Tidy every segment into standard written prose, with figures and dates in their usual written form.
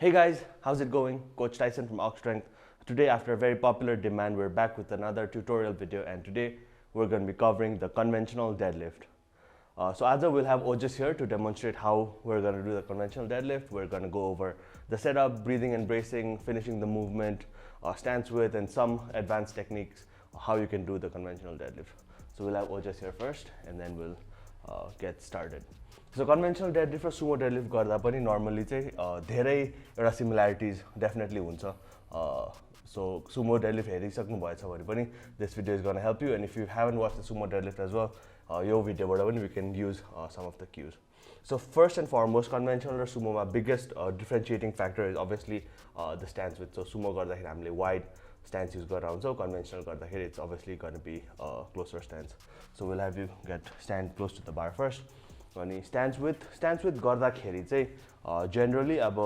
Hey guys, how's it going? Coach Tyson from Ox Strength. Today, after a very popular demand, we're back with another tutorial video, and today we're going to be covering the conventional deadlift. So Aja will have Ojash here to demonstrate how we're going to do the conventional deadlift. We're going to go over the setup, breathing and bracing, finishing the movement, stance width, and some advanced techniques how you can do the conventional deadlift. So we'll have Ojash here first, and then we'll get started. So conventional deadlift र sumo deadlift गर्दा पनि normally चाहिँ धेरै एउटा similarities definitely हुन्छ. So sumo deadlift हेरिसक्नु भएछ भने पनि this video is going to help you, and if you haven't watched the sumo deadlift as well, यो भिडियोबाट पनि we can use some of the cues. So first and foremost, conventional र sumo मा biggest differentiating factor is obviously the stance width. So sumo गर्दाखेरि हामीले wide stance use गरेर हुन्छौँ, conventional गर्दाखेरि it's obviously going to be closer stance. So we'll have you stand close to the bar first. अनि stance width गर्दाखेरि चाहिँ generally अब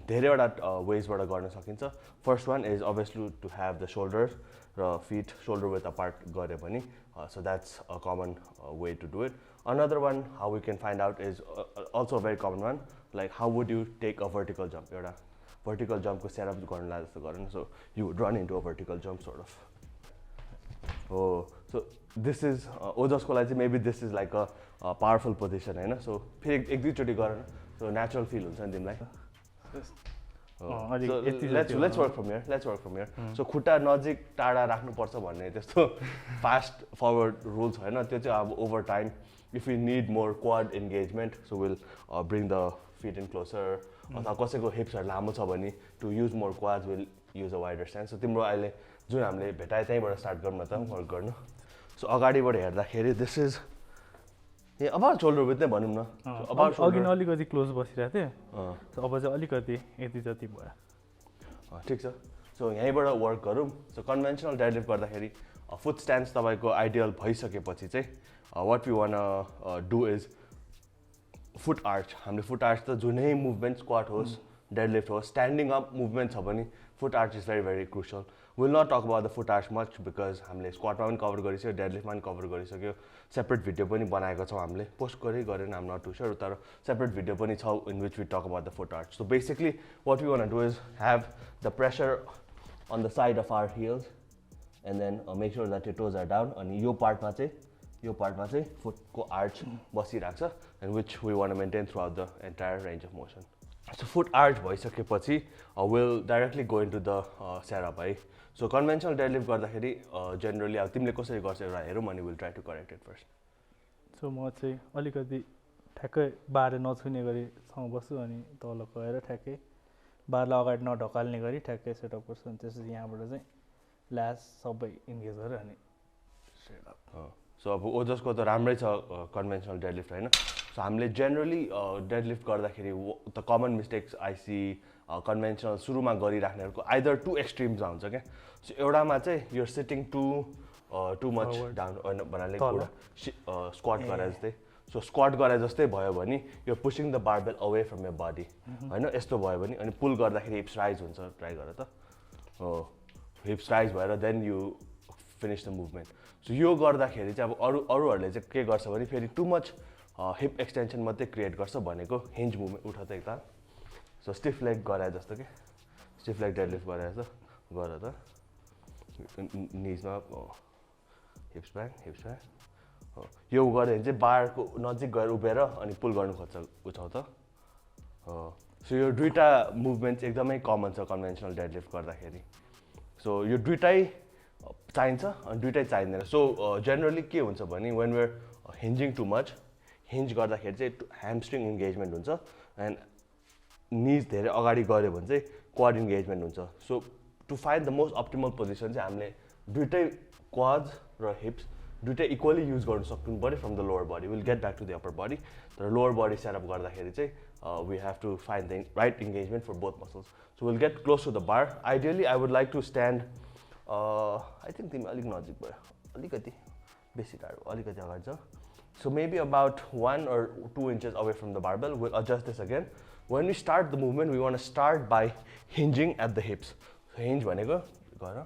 धेरैवटा waysबाट गर्न सकिन्छ. First one is obviously to have the shoulders र feet shoulder width apart गरे पनि, so that's a common way to do it. Another one how we can find out is also a very common one, like how would you take a vertical jump. एउटा vertical jump को setup गर्नलाई जस्तो गर्नु. So you would run into a vertical jump sort of. Oh, so this is Ojash को लागि चाहिँ maybe this is like a powerful position हैन. So फेरि एक दुई चोटी गर न, so natural feel हुन्छ नि तिमीलाई. So let's work from here. So खुट्टा नजिक टाढा राख्नु पर्छ भन्ने त्यस्तो fast forward rules हैन. त्यो चाहिँ अब over time if we need more quad engagement, so we'll bring the feet in closer. अथवा कसैको hips लामो छ भने to use more quads we'll use a wider stance. So तिम्रो अहिले जुन हामीले भेटाए त्यहीबाट स्टार्ट गर्नु न त वर्क गर्नु. सो अगाडिबाट हेर्दाखेरि this is about shoulder width नै भनौँ न. about अघि अलिकति क्लोज बसिरहेको थिएँ, सो अब चाहिँ अलिकति यति जति भयो. ठिक छ. सो यहीँबाट वर्क गरौँ. सो कन्भेन्सनल डेडलिफ्ट गर्दाखेरि फुट स्ट्यान्स तपाईँको आइडियल भइसकेपछि चाहिँ what we want do is foot arch. हामीले फुट आर्च त जुनै मुभमेन्ट स्क्वाट होस् डेडलिफ्ट होस् स्ट्यान्डिङ अप मुभमेन्ट छ भने foot arch is very very crucial. We'll not talk about the foot arch much because हामीले स्क्वाटमा पनि कभर गरिसक्यो, डेडलिफ्टमा पनि कभर गरिसक्यो, सेपरेट भिडियो पनि बनाएको छौँ हामीले, पोस्ट गरेन I'm not too sure, तर सेपरेट भिडियो पनि छ in which we talk about the foot arch. So basically what we want to do is have the pressure on the side of our heels and then make sure that your toes are down. अनि यो पार्टमा चाहिँ फुटको arch बसिरहेको छ, and which we want to maintain throughout the entire range of motion. So foot arch भइसकेपछि we'll directly go into the setup है. So conventional deadlift गर्दाखेरि generally अब तिमीले कसरी गर्छ एउटा हेरौँ अनि we'll try to correct it first. So म चाहिँ अलिकति ठ्याक्कै बार नछुने गरी सँग बस्छु अनि तल गएर ठ्याक्कै बारलाई अगाडि नढकाल्ने गरी ठ्याक्कै सेटअप गर्छु. अनि त्यसपछि यहाँबाट चाहिँ ल्यास सबै इन्गेज गरेर अनि स्ट्रेट अप. सो अब ओजसको त राम्रै छ कन्भेन्सनल डेडलिफ्ट हैन. सो हामीले जेनरली डेडलिफ्ट गर्दाखेरि the common mistakes I see conventional सुरुमा गरिराख्नेहरूको आइदर टु एक्सट्रिम्समा हुन्छ क्या. सो एउटामा चाहिँ you're sitting too much down भन्नाले पुरा स्क्वाट गरे जस्तै. सो स्क्वाट गरे जस्तै भयो भने you're pushing the barbell away from your body हैन. यस्तो भयो भने अनि पुल गर्दाखेरि हिप्स राइज हुन्छ. ट्राई गर त. हिप्स राइज भएर then you finish the movement. So यो गर्दाखेरि चाहिँ अब अरूहरूले चाहिँ के गर्छ भने फेरि टु मच हिप एक्सटेन्सन मात्रै क्रिएट गर्छ भनेको हिन्ज मुभमेन्ट उठ त एकताल. सो स्टिफ लेग गराए जस्तो के स्टिफ लेग डेडलिफ्ट गराए जस्तो गर त. निजमा हिप्स ब्याक यो गऱ्यो भने चाहिँ बारको नजिक गएर उभिएर अनि पुल गर्नु खोज्छ उठाउ त. सो यो दुईवटा मुभमेन्ट चाहिँ एकदमै कमन छ कन्भेन्सनल डेडलिफ्ट गर्दाखेरि. सो यो दुईटै चाहिन्छ अनि दुईटै चाहिँदैन. सो जेनरली के हुन्छ भने when we're hinging too much hinge गर्दाखेरि चाहिँ ह्यामस्ट्रिङ इन्गेजमेन्ट हुन्छ एन्ड निज धेरै अगाडि गऱ्यो भने चाहिँ क्वाड इन्गेजमेन्ट हुन्छ. So to find the most optimal position चाहिँ हामीले दुइटै क्वाड्स र हिप्स दुइटै इक्वली युज गर्नु सक्नु पऱ्यो from the lower body. Will get back to the upper body. तर लोवर बडी सेटअप गर्दाखेरि चाहिँ we have to find the right engagement for both muscles. So will get close to the bar. Ideally I would like to stand I think तिमी अलिक नजिक भयो, अलिकति बेसी टाढो अलिकति अगाडि छ. So maybe about 1 or 2 inches away from the barbell. We'll adjust this again. When we start the movement, we want to start by hinging at the hips. So hinge भनेको गर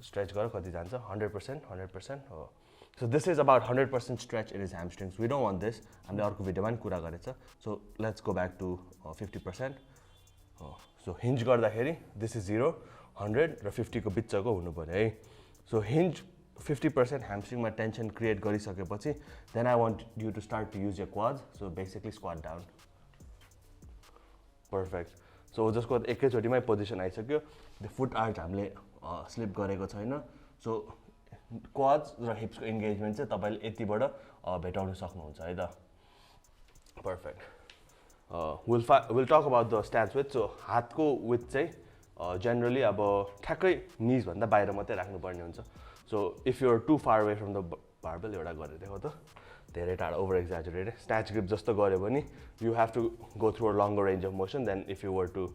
stretch गर कति जान्छ 100%. So this is about 100% stretch in his hamstrings. We don't want this. हामीले अर्को भिडियोमा पनि कुरा गरेछ. So let's go back to 50%. So hinge गर्दाखेरि दिस इज 0 100 र 50 को बिचको हुनु पर्यो है सो हिन्ज 50% ह्यामस्ट्रिङमा टेन्सन क्रिएट गरिसकेपछि then I want you to start to use your quads so basically squat down perfect so जसको एकैचोटिमै पोजिसन आइसक्यो द फुट आर्च हामीले स्लिप गरेको छैन सो क्वाड्स र हिप्सको इन्गेजमेन्ट चाहिँ तपाईँले यतिबाट भेटाउन सक्नुहुन्छ है त perfect will talk about the stance with so हातको विथ चाहिँ जेनरली अब ठ्याक्कै निजभन्दा बाहिर मात्रै राख्नुपर्ने हुन्छ so if you're too far away from the barbell एउटा गरेर देखो त धेरै टाढा ओभर एक्जाजुरेटेड स्ट्याच ग्रिप जस्तो गऱ्यो भने you have to go through a longer range of motion then if you were to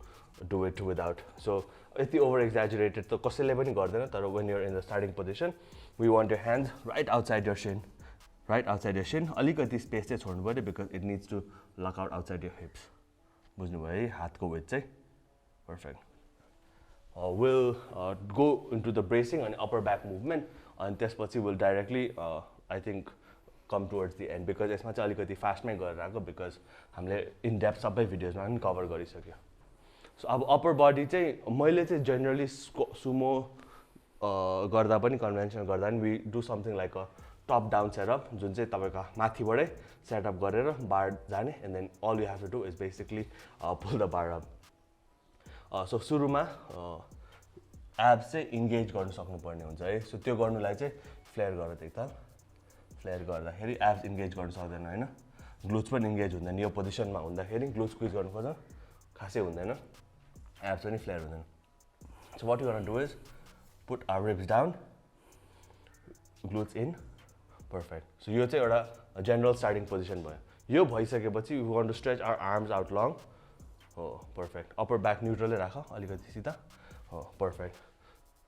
do it without so यति ओभर एक्जाजुरेटेड त कसैले पनि गर्दैन तर when you're in the starting position we want your hands right outside your shin अलिकति space चाहिँ छोड्नु पऱ्यो because it needs to lock out outside your hips बुझ्नुभयो है हातको वेट चाहिँ perfect will go into the ब्रेसिङ अनि अप्पर ब्याक मुभमेन्ट अनि त्यसपछि will directly I think com towards the and because यसमा चाहिँ अलिकति फास्टमै गरेर आएको बिकज हामीले इन डेप्थ सबै भिडियोजमा पनि कभर गरिसक्यो सो अब अप्पर बडी चाहिँ मैले चाहिँ जेनरली सुमो गर्दा पनि कन्भेन्सनल गर्दा पनि we do something like a top down setup जुन चाहिँ तपाईँको माथिबाटै सेटअप गरेर बार जाने and then all you have to do is basically pull the bar up so सुरुमा एब्स चाहिँ इन्गेज गर्नु सक्नुपर्ने हुन्छ है सो त्यो गर्नुलाई चाहिँ फ्लेयर गर त एकताल फ्लेयर गर्दाखेरि एब्स इन्गेज गर्नु सक्दैन होइन ग्लुज पनि इन्गेज हुँदैन यो पोजिसनमा हुँदाखेरि ग्लुज स्क्विज गर्नु खोज्दा खासै हुँदैन एब्स पनि फ्लेयर हुँदैन so what you want to do is put our ribs down glutes in perfect so यो चाहिँ एउटा जेनरल स्टार्टिङ पोजिसन भयो यो भइसकेपछि you want to stretch our arms out long हो पर्फेक्ट अप्पर ब्याक न्युट्रलै राख अलिकति सिधा हो पर्फेक्ट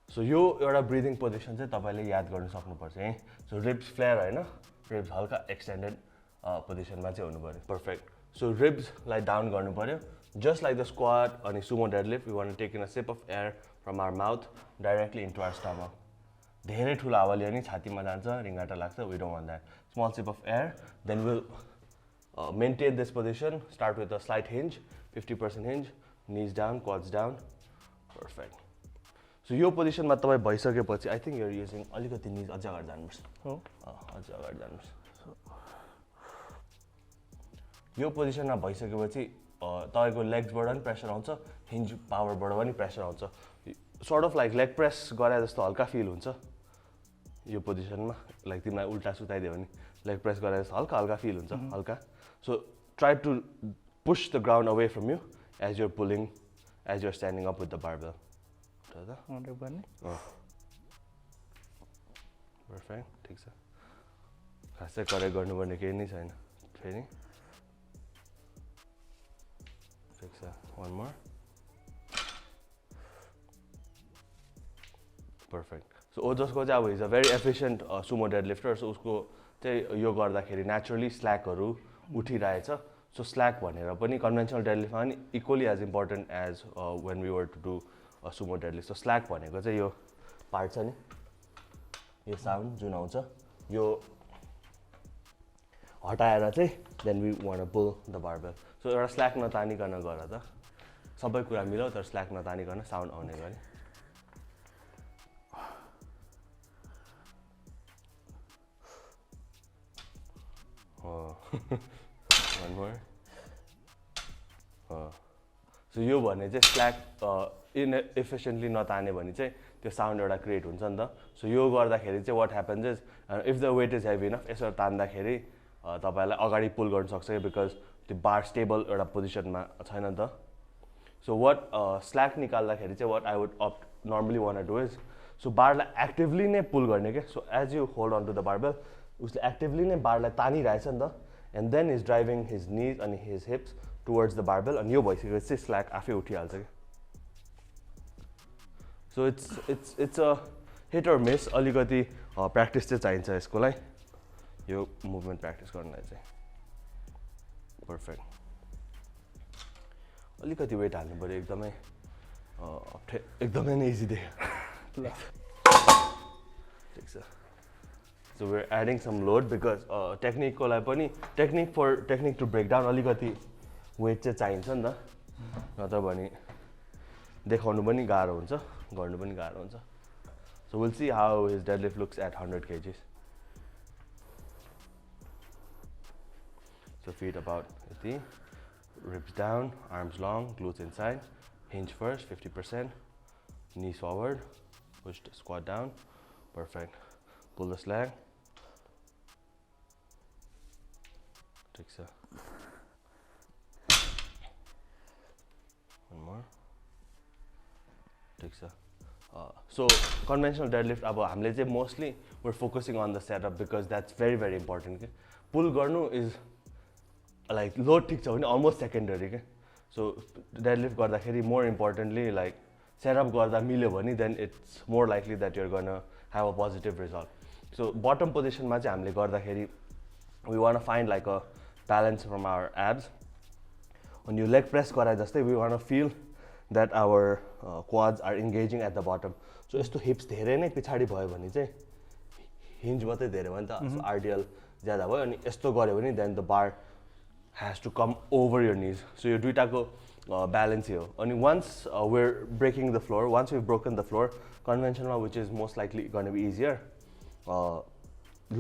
सो यो एउटा ब्रिदिङ पोजिसन चाहिँ तपाईँले याद गर्नु सक्नुपर्छ है सो रिब्स फ्लेयर होइन रिब्स हल्का एक्सटेन्डेड पोजिसनमा चाहिँ हुनु पऱ्यो पर्फेक्ट सो रिब्सलाई डाउन गर्नु पऱ्यो जस्ट लाइक द स्क्वाड अनि sumo deadlift we want to take in a sip of air from our mouth directly into our stomach धेरै ठुलो हावाले पनि छातीमा जान्छ रिङ्गाटा लाग्छ we don't want that small sip of air then will maintain this position, start with a slight hinge, 50% hinge, knees down, quads down, perfect. So यो पोजिसनमा तपाईँ भइसकेपछि आई थिङ्क युआर युजिङ अलिकति निज अझ अगाडि जानुपर्छ हो अझ अगाडि जानुपर्छ यो पोजिसनमा भइसकेपछि तपाईँको लेग्सबाट पनि प्रेसर आउँछ हिन्ज पावरबाट पनि प्रेसर आउँछ sort of like leg press गरे जस्तो हल्का फिल हुन्छ यो पोजिसनमा लाइक तिमीलाई उल्टा सुताइदियो भने लेग प्रेस गरे जस्तो हल्का हल्का फिल हुन्छ हल्का so try to push the ground away from you as you're pulling as you're standing up with the barbell perfect ठिक छ खासै करेक्ट गर्नुपर्ने केही नै छैन फेरि ठिक छ वान मोर पर्फेक्ट सो ओजसको चाहिँ अब is a very efficient sumo dead lifter so उसको चाहिँ यो गर्दाखेरि नेचुरली स्ल्याकहरू उठिरहेछ सो स्ल्याक भनेर पनि कन्भेन्सनल डेड लिफ्टमा पनि equally as important as when we were to do sumo dead lift so slack भनेको चाहिँ यो पार्ट छ नि यो साउन्ड जुन आउँछ यो हटाएर चाहिँ then we want pull the barbell so एउटा स्ल्याक नतानिकन गर त सबै कुरा मिलाऊ तर स्ल्याक नतानिकन साउन्ड आउने गरे one more सो यो भने चाहिँ स्ल्याक इनएफिसियन्टली नताने भने चाहिँ त्यो साउन्ड एउटा क्रिएट हुन्छ नि त सो यो गर्दाखेरि चाहिँ what happens is if the weight is heavy enough यसो तान्दाखेरि तपाईँलाई अगाडि पुल गर्न सक्छ बिकज त्यो बार स्टेबल एउटा पोजिसनमा छैन नि त सो वाट स्ल्याक निकाल्दाखेरि चाहिँ what I would normally want do is so बारलाई एक्टिभली नै पुल गर्ने क्या so as you hold on to the barbell उसले एक्टिभली नै बारलाई तानिरहेछ नि त and then is driving his knees अनि his hips towards the barbell अनि यो भइसकेपछि चाहिँ स्ल्याक आफै उठिहाल्छ क्या so it's a hit or miss अलिकति प्र्याक्टिस चाहिँ चाहिन्छ यसकोलाई यो मुभमेन्ट प्र्याक्टिस गर्नलाई चाहिँ पर्फेक्ट अलिकति वेट हाल्नु पऱ्यो एकदमै एकदमै नै इजी देख्यो ठिक छ so we're adding some load because टेक्निकको लागि पनि टेक्निक टु ब्रेक डाउन अलिकति वेट चाहिँ चाहिन्छ नि त नत्र भने देखाउनु पनि गाह्रो हुन्छ गर्नु पनि गाह्रो हुन्छ so we'll see how his deadlift looks at 100 kgs so feet about the ribs down arms long glutes inside hinge first 50% knees forward push the squat down perfect pull the slag take so one more take so so conventional deadlift अब हामीले चाहिँ mostly we're focusing on the setup because that's very important के pull गर्नु is like load ठिक छ भने almost secondary के so deadlift गर्दाखेरि more importantly like setup गर्दा मिल्यो भने then it's more likely that you're gonna have a positive result so bottom position मा चाहिँ हामीले गर्दाखेरि we want to find like a balance from our abs when you leg press गरे जस्तै we want to feel that our quads are engaging at the bottom so यस्तो hips धेरै नै पिछाडी भयो भने चाहिँ hinge मात्रै धेरै भयो नि त RDL ज्यादा भयो अनि यस्तो गर्यो भने then the bar has to come over your knees so यो दुईटाको balance हो अनि once we're breaking the floor once we've broken the floor conventional which is most likely going to be easier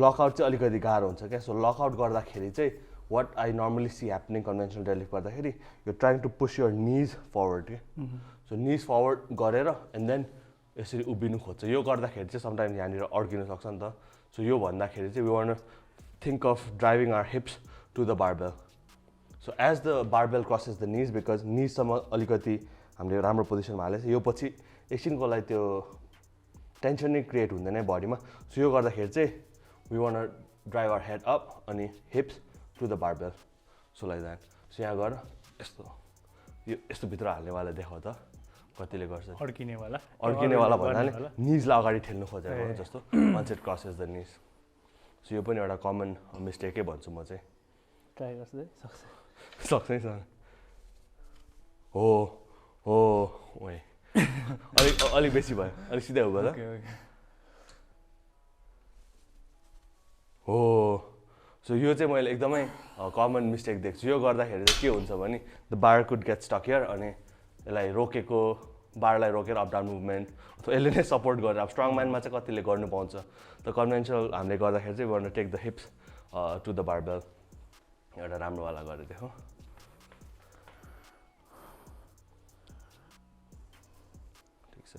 lockout चाहिँ अलिकति गाह्रो हुन्छ क्या so lockout गर्दाखेरि चाहिँ what I normally see happening conventional deadlift गर्दाखेरि you're trying to push your knees forward के so knees forward गरेर and then यसरी उभिनु खोज्छ यो गर्दाखेरि चाहिँ sometimes यहाँनिर अड्किन सक्छ नि त so यो भन्दाखेरि चाहिँ we want to think of driving our hips to the barbell so as the barbell crosses the knees because knees सम्म अलिकति हामीले राम्रो पोजिसनमा हालेछ यो पछि एकछिनको लागि त्यो टेन्सन नै क्रिएट हुँदैन बडीमा so यो गर्दाखेरि चाहिँ we want to drive our head up अनि hips to the barbell so like that so यहाँ गर यस्तो यो यस्तो भित्र हाल्नेवाला देखाउ त कतिले गर्छ अड्किनेवाला भन्नाले kneesलाई अगाडि ठेल्नु खोजेको जस्तो once it crosses the knees so यो पनि एउटा कमन मिस्टेकै भन्छु म चाहिँ ट्राई गर्छु सक्छ सक्छ हो हो ओए अलिक बेसी भयो अलिक सिधै हो त हो सो यो चाहिँ मैले एकदमै कमन मिस्टेक देख्छु यो गर्दाखेरि चाहिँ के हुन्छ भने the bar could get stuck here अनि यसलाई रोकेको बारलाई रोकेर अप डाउन मुभमेन्ट अथवा यसले नै सपोर्ट गरेर अब स्ट्रङ म्यानमा चाहिँ कतिले गर्नु पाउँछ त कन्भेन्सनल हामीले गर्दाखेरि चाहिँ गर्न take the hips to the barbell एउटा राम्रोवाला गरेर देखो ठिक छ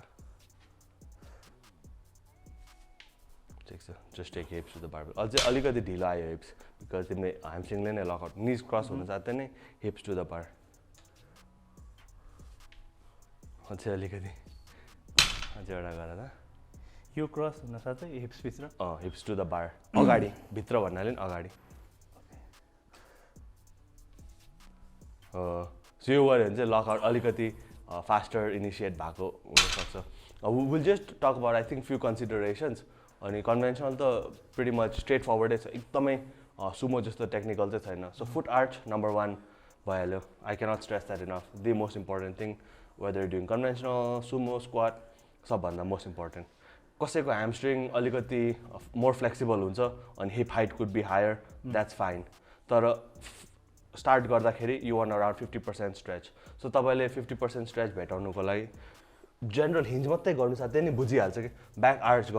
ठिक छ just take hips to the barbell अझै अलिकति ढिलो आयो हिप्स बिकज तिमीले ह्यामस्ट्रिङले नै लकआउट निज क्रस हुन साथै नै हिप्स टु द बार अझै अलिकति अझै एउटा गरेर यो क्रस हुन साथै हिप्स भित्र हिप्स टु द बार अगाडि भित्र भन्नाले नि अगाडि सो यो गऱ्यो भने चाहिँ लकआउट अलिकति फास्टर इनिसिएट भएको हुनसक्छ will just talk about I think few considerations अनि कन्भेन्सनल त प्रिटी मच स्ट्रेट फरवर्डै छ एकदमै सुमो जस्तो टेक्निकल चाहिँ छैन सो फुट आर्च नम्बर 1 भइहाल्यो I can't stress that enough the most important thing whether doing conventional sumo squat सबभन्दा most important कसैको ह्यामस्ट्रिङ अलिकति मोर फ्लेक्सिबल हुन्छ अनि hip height could be higher that's fine तर start गर्दाखेरि you want around 50% stretch so तपाईँले 50% stretch भेटाउनुको लागि general hinge मात्रै गर्नु साथै नि बुझिहाल्छ कि ब्याक आर्च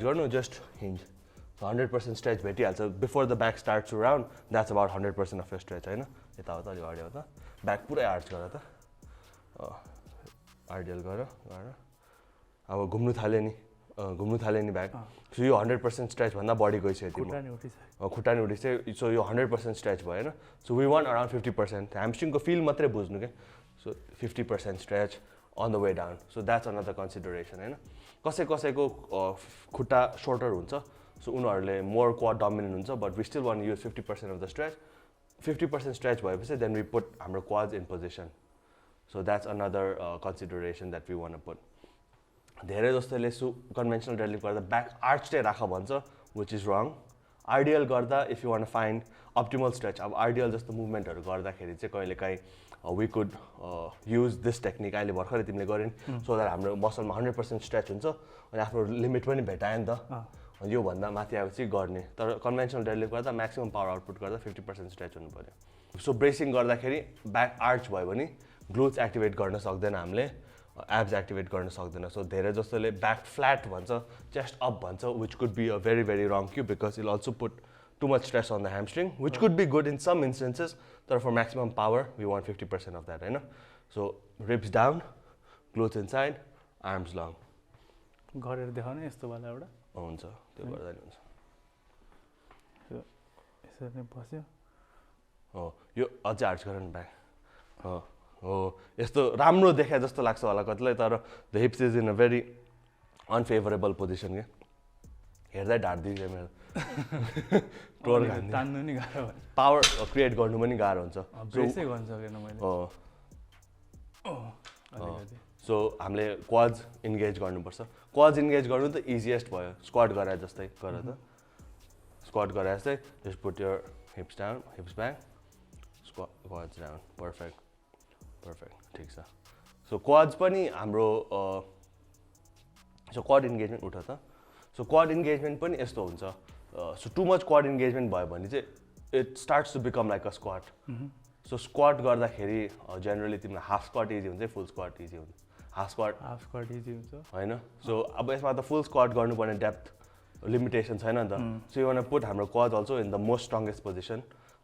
गर्नु जस्ट हिन्ज सो 100% स्ट्रेच भेटिहाल्छ before the back starts to round that's about 100% of your stretch होइन यताउता अलिक अडियो त ब्याक पुरै आर्च गर त आइडियल गर अब घुम्नु थाल्यो नि ब्याक सो यो 100% स्ट्रेच भन्दा बढी गइसक्यो खुट्टा नि उठिसक्यो सो यो 100% स्ट्रेच भयो होइन सो वी वान अराउन्ड 50% ह्यामस्ट्रिङको फिल मात्रै बुझ्नु क्या so 50% stretch on the way down so that's another consideration होइन कसैको खुट्टा सोर्टर हुन्छ सो उनीहरूले मोर क्वाड डोमिनेन्ट हुन्छ but we still want use 50% of the stretch 50% stretch भएपछि देन वी पुट हाम्रो quads in position so that's another consideration that we want put धेरै जस्तोले कन्भेन्सनल डेडलिफ्ट गर्दा ब्याक आर्च चाहिँ राख भन्छ विच इज रङ आइडियल गर्दा if you want find optimal stretch अब आइडियल जस्तो मुभमेन्टहरू गर्दाखेरि चाहिँ कहिलेकाहीँ we could use this technique अहिले भर्खरै तिमीले गऱ्यो नि सो द्याट हाम्रो मसलमा 100% स्ट्रेच हुन्छ अनि आफ्नो लिमिट पनि भेटायो नि त योभन्दा माथि आएपछि गर्ने तर कन्भेन्सनल डेडलिफ्ट गर्दा म्याक्सिमम पावर आउटपुट गर्दा 50% स्ट्रेच हुनु पऱ्यो सो ब्रेसिङ गर्दाखेरि ब्याक आर्च भयो भने ग्लुट्स एक्टिभेट गर्न सक्दैन हामीले, एब्स एक्टिभेट गर्न सक्दैन. सो धेरै जस्तोले ब्याक फ्ल्याट भन्छ, चेस्ट अप भन्छ, which could be a very very wrong cue because it'll also put too much stress on the hamstring, which could be good in some instances, तर for maximum power we want 50% of that होइन. So ribs down, glutes inside, arms long. गरेर देखाउने यस्तो वाला एउटा हुन्छ, त्यो गर्दा नि हुन्छ. यसरी नै बस्यो. हो, यो अझै आर्च गर नि ब्याक. हो, यस्तो राम्रो देखा जस्तो लाग्छ होला कतिलाई, तर the हिप्स is in a very unfavourable position क्या. हेर्दै ढाँट्दिन्छ मेरो. टोर तान्नु नि गाह्रो, पावर क्रिएट गर्नु पनि गाह्रो हुन्छ. ब्रेसै गर्न सकेन मैले. सो हामीले क्वाड्स इन्गेज गर्नुपर्छ. क्वाड्स इन्गेज गर्नु त इजिएस्ट भयो, स्क्वाड गरे जस्तै गर त. स्क्वाड गरे जस्तै just put your hips down, hips back, quads down. Perfect, ठिक छ. सो क्वाड्स पनि हाम्रो सो क्वाड इन्गेजमेन्ट उठ त. सो क्वाड इन्गेजमेन्ट पनि यस्तो हुन्छ. So too much quad engagement भयो भने चाहिँ it starts to become like a squat. So squat गर्दाखेरि जेनरली तिमीलाई हाफ स्क्वाड इजी हुन्छ, फुल स्क्वाड इजी हुन्छ. हाफ स्क्वाड इजी हुन्छ होइन. सो अब यसमा त फुल स्क्वाड गर्नुपर्ने डेप्थ लिमिटेसन छैन नि त. सो यु वान पुट हाम्रो quad also in the most strongest position.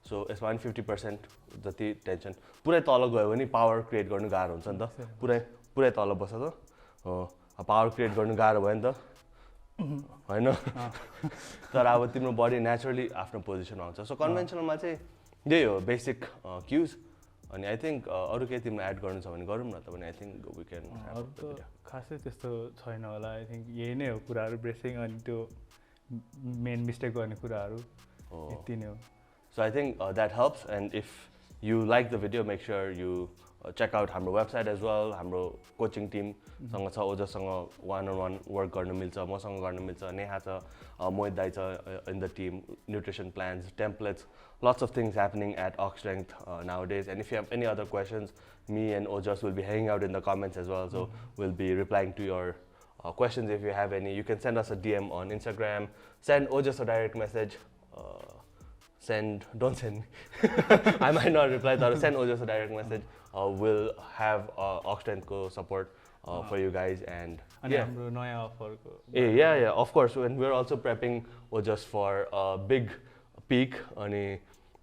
So यसमा पनि 50% जति टेन्सन. पुरै तल गयो भने पावर क्रिएट गर्नु गाह्रो हुन्छ नि त. पुरै तल बस्छ त. पावर क्रिएट गर्नु गाह्रो भयो नि त होइन. तर अब तिम्रो बडी नेचुरली आफ्नो पोजिसनमा आउँछ. सो कन्भेन्सनलमा चाहिँ यही हो बेसिक क्युज. अनि आई थिङ्क अरू केही तिमीलाई एड गर्नु छ भने गरौँ न त. भने आई थिङ्क वी क्यान. अरू त खासै त्यस्तो छैन होला. आई थिङ्क यही नै हो कुराहरू, ब्रेसिङ अनि त्यो मेन मिस्टेक गर्ने कुराहरू यति नै हो. So I think that helps, and if you like the video, make sure you check out हाम्रो website as well. हाम्रो coaching team सँग छ, ओजसँग one-on-one work गर्न मिल्छ, मसँग गर्न मिल्छ, नेहा छ, मोहित दाइ छ in the team, nutrition plans, templates, lots of things happening at Ox Strength nowadays. And if you have any other questions, me and Ojash will be hanging out in the comments as well, so we'll be replying to your questions if you have any. You can send us a DM on Instagram, send Ojash a direct message. Don't send me. I might not reply, but send Ojash a direct message. We'll have Ox Strength support for you guys. And yeah, of course. And we're also prepping Ojash for a big peak. And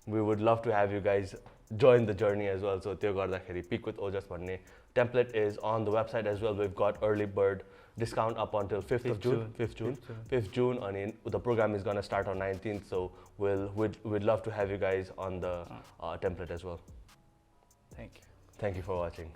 we would love to have you guys join the journey as well. So त्यो गर्दाखेरि peak with Ojash भन्ने template is on the website as well. We've got early bird discount up until 5th of June. 5th June. And the program is going to start on 19th. So we'd love to have you guys on the template as well. Thank you. Thank you for watching.